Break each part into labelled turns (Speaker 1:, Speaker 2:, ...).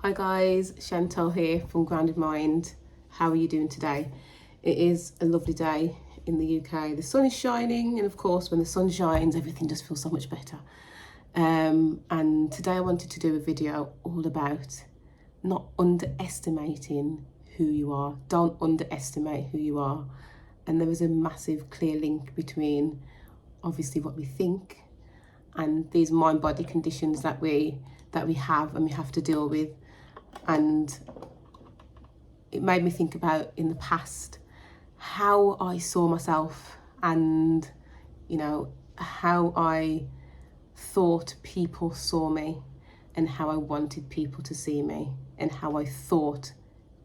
Speaker 1: Hi guys, Chantal here from Grounded Mind. How are you doing today? It is a lovely day in the UK. The sun is shining, and of course when the sun shines everything just feels so much better. And today I wanted to do a video all about not underestimating who you are. Don't underestimate who you are. And there is a massive clear link between obviously what we think and these mind-body conditions that we have and we have to deal with. And it made me think about in the past how I saw myself, and how I thought people saw me, and how I wanted people to see me, and how I thought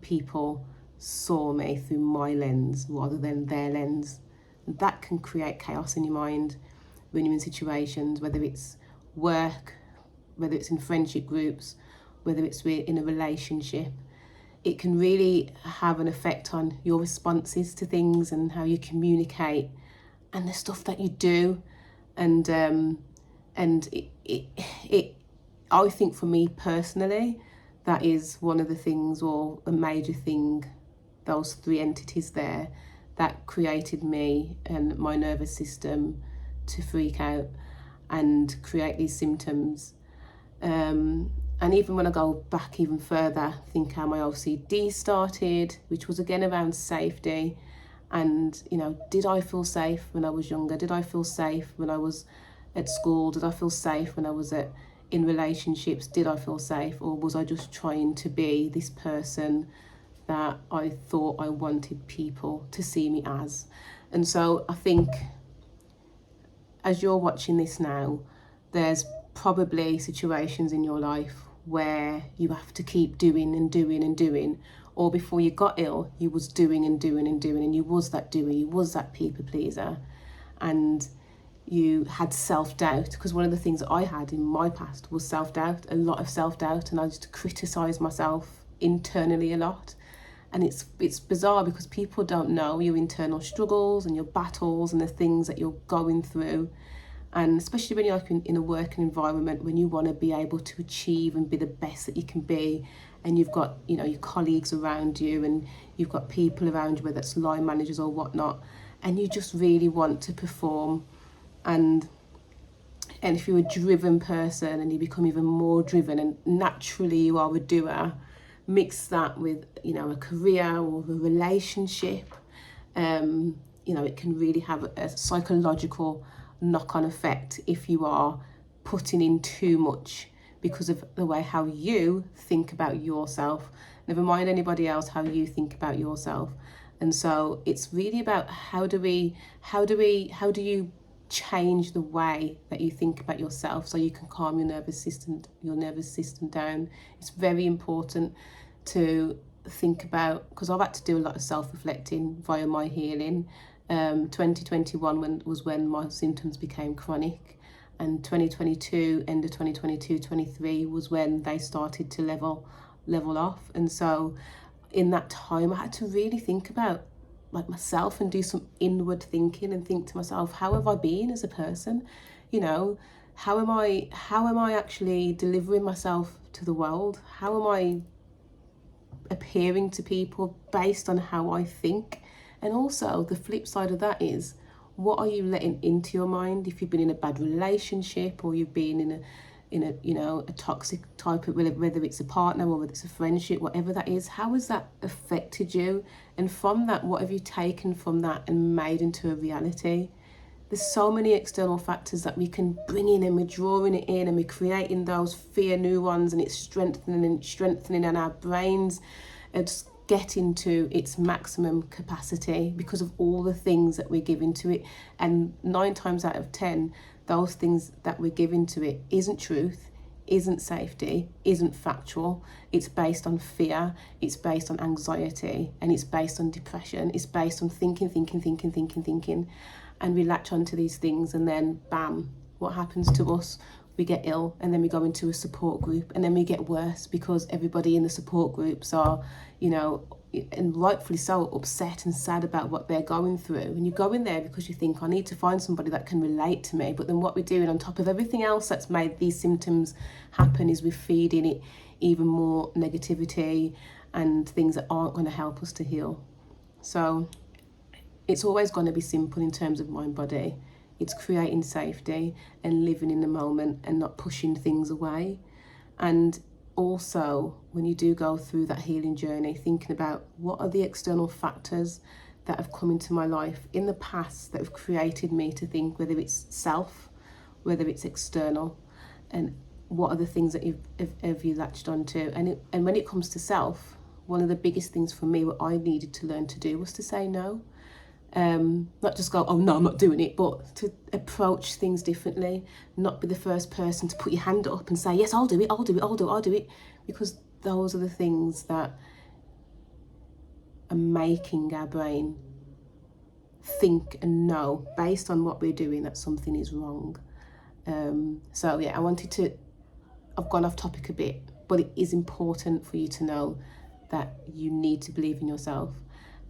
Speaker 1: people saw me through my lens rather than their lens. That can create chaos in your mind when you're in situations, whether it's work, whether it's in friendship groups, whether it's in a relationship. It can really have an effect on your responses to things and how you communicate and the stuff that you do. And I think for me personally, that is one of the things, or a major thing, those three entities there that created me and my nervous system to freak out and create these symptoms. And even when I go back even further, think how my OCD started, which was again around safety. And, did I feel safe when I was younger? Did I feel safe when I was at school? Did I feel safe when I was in relationships? Did I feel safe? Or was I just trying to be this person that I thought I wanted people to see me as? And so I think as you're watching this now, there's probably situations in your life where you have to keep doing and doing and doing, or before you got ill you was doing and doing and doing, and you was that doer, you was that people pleaser, and you had self-doubt. Because one of the things that I had in my past was self-doubt, a lot of self-doubt, and I used to criticize myself internally a lot. And it's bizarre because people don't know your internal struggles and your battles and the things that you're going through. And especially when you're like in a working environment, when you want to be able to achieve and be the best that you can be, and you've got your colleagues around you, and you've got people around you, whether it's line managers or whatnot, and you just really want to perform. And if you're a driven person and you become even more driven, and naturally you are a doer, mix that with a career or a relationship, it can really have a psychological knock-on effect if you are putting in too much because of the way how you think about yourself. Never mind anybody else, how you think about yourself. And so it's really about how do you change the way that you think about yourself so you can calm your nervous system down. It's very important to think about, because I've had to do a lot of self-reflecting via my healing. 2021 was when my symptoms became chronic, and 2022, end of 2022-23 was when they started to level off. And so in that time I had to really think about myself and do some inward thinking and think to myself, how have I been as a person? How am I actually delivering myself to the world? How am I appearing to people based on how I think? And also the flip side of that is, what are you letting into your mind? If you've been in a bad relationship, or you've been in a toxic type of, whether it's a partner or whether it's a friendship, whatever that is, how has that affected you? And from that, what have you taken from that and made into a reality? There's so many external factors that we can bring in, and we're drawing it in, and we're creating those fear neurons, and it's strengthening in our brains. It's getting to its maximum capacity because of all the things that we're giving to it. And 9 times out of 10, those things that we're giving to it isn't truth, isn't safety, isn't factual. It's based on fear, it's based on anxiety, and it's based on depression. It's based on thinking. And we latch onto these things, and then bam, what happens to us? We get ill, and then we go into a support group, and then we get worse because everybody in the support groups are, and rightfully so, upset and sad about what they're going through. And you go in there because you think, I need to find somebody that can relate to me. But then what we're doing on top of everything else that's made these symptoms happen is we're feeding it even more negativity and things that aren't going to help us to heal. So it's always going to be simple in terms of mind body. It's creating safety and living in the moment and not pushing things away. And also, when you do go through that healing journey, thinking about what are the external factors that have come into my life in the past that have created me to think, whether it's self, whether it's external, and what are the things that have you latched onto. And when it comes to self, one of the biggest things for me, what I needed to learn to do was to say no. Not just go, oh no, I'm not doing it, but to approach things differently, not be the first person to put your hand up and say, yes, I'll do it, because those are the things that are making our brain think and know, based on what we're doing, that something is wrong. So yeah, I've gone off topic a bit, but it is important for you to know that you need to believe in yourself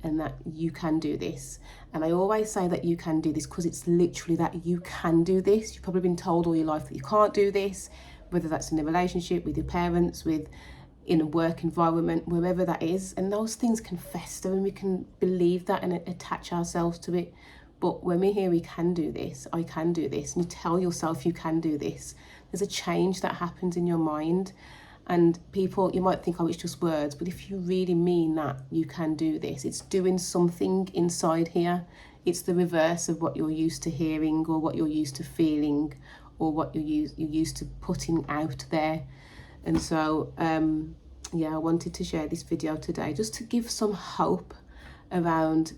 Speaker 1: and that you can do this. And I always say that you can do this because it's literally that you can do this. You've probably been told all your life that you can't do this, whether that's in a relationship with your parents, in a work environment, wherever that is. And those things can fester and we can believe that and attach ourselves to it. But when we hear we can do this, I can do this, and you tell yourself you can do this, there's a change that happens in your mind. And people, you might think, oh, it's just words, but if you really mean that you can do this, it's doing something inside here. It's the reverse of what you're used to hearing or what you're used to feeling or what you're used to putting out there. And so, yeah, I wanted to share this video today just to give some hope around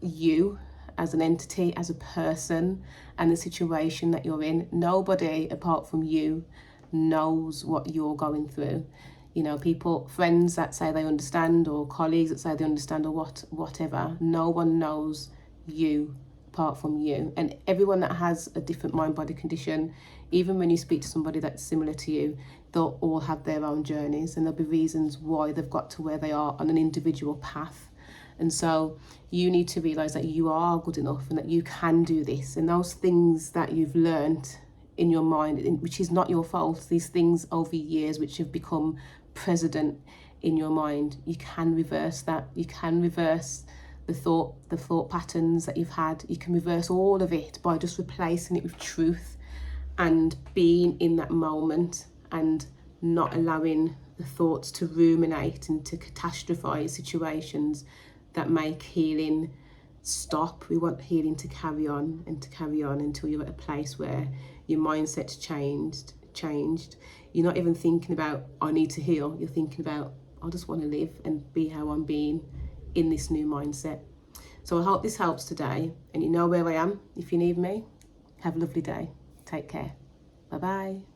Speaker 1: you as an entity, as a person, and the situation that you're in. Nobody apart from you knows what you're going through. You know, people, friends that say they understand, or colleagues that say they understand, or whatever. No one knows you apart from you. And everyone that has a different mind-body condition, even when you speak to somebody that's similar to you, they'll all have their own journeys, and there'll be reasons why they've got to where they are on an individual path. And so you need to realise that you are good enough and that you can do this. And those things that you've learnt in your mind, which is not your fault, these things over years which have become president in your mind, you can reverse that. You can reverse the thought patterns that you've had. You can reverse all of it by just replacing it with truth and being in that moment and not allowing the thoughts to ruminate and to catastrophize situations that make healing stop. We want healing to carry on and to carry on until you're at a place where your mindset's changed. You're not even thinking about, I need to heal. You're thinking about, I just want to live and be how I'm being in this new mindset. So I hope this helps today, and you know where I am if you need me. Have a lovely day. Take care. Bye-bye.